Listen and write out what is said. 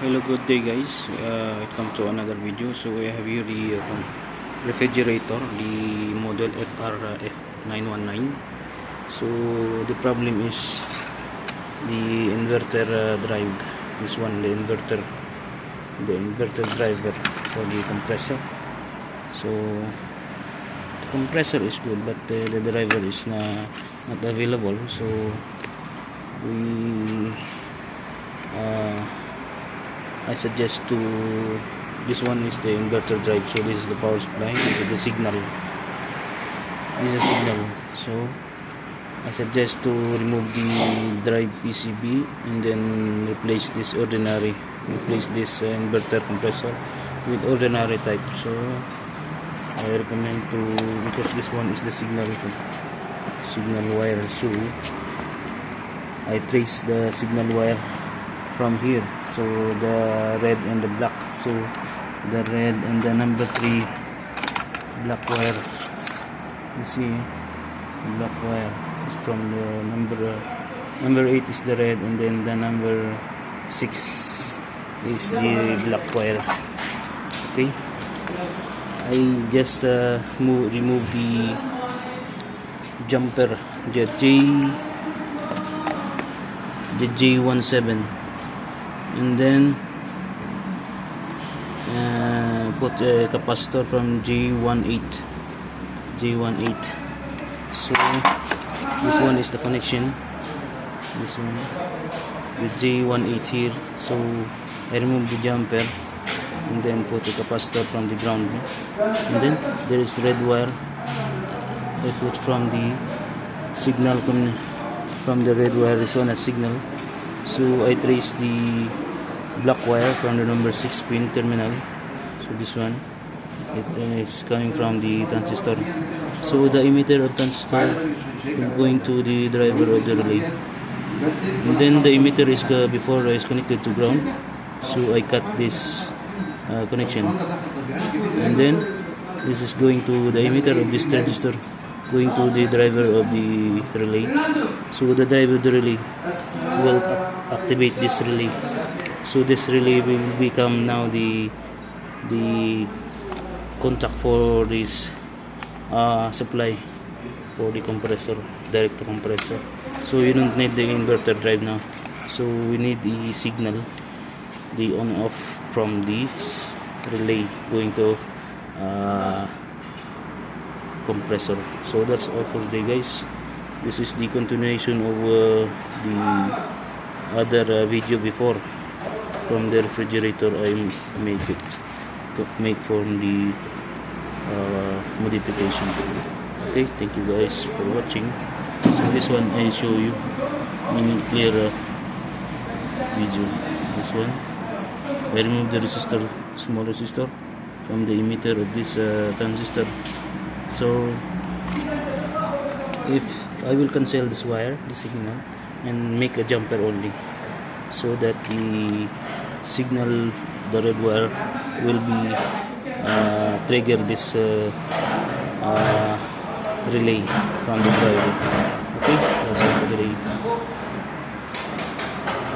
Hello, good day guys. Welcome to another video. So we have here the refrigerator, the model FR919. So the problem is the inverter drive. This one, the inverter driver for the compressor. So the compressor is good, but the driver is not available. So we I suggest to this one is the inverter drive. So this is the power supply, this is the signal, so I suggest to remove the drive PCB and then replace this inverter compressor with ordinary type. So I recommend to, because this one is the signal wire, so I trace the signal wire from here. So the red and the black, so the red and the number 3 black wire, you see the black wire is from the number 8 is the red, and then the number 6 is the black wire. Okay, I just remove the jumper, the J17, and then put a capacitor from J18. So this one is the connection, this one, the J18 here. So I remove the jumper and then put a capacitor from the ground, and then there is red wire I put from the signal, from the red wire, this one a signal. So I trace the black wire from the number 6 pin terminal. So this one, it is coming from the transistor. So the emitter of transistor is going to the driver of the relay, and then the emitter is before is connected to ground. So I cut this connection, and then this is going to the emitter of this transistor, going to the driver of the relay. So the driver of the relay will activate this relay. So this relay will become now the contact for this supply for the compressor, direct to compressor. So you don't need the inverter drive now. So we need the signal, the on off from this relay going to compressor. So that's all for today guys. This is the continuation of the other video before, from the refrigerator I make from the modification. Okay, thank you guys for watching. So this one I show you in clear video. This one I remove the resistor, small resistor, from the emitter of this transistor. So if I will cancel this wire, the signal, and make a jumper only, so that the signal, the red wire, will be trigger this relay from the driver. Okay, that's all for today.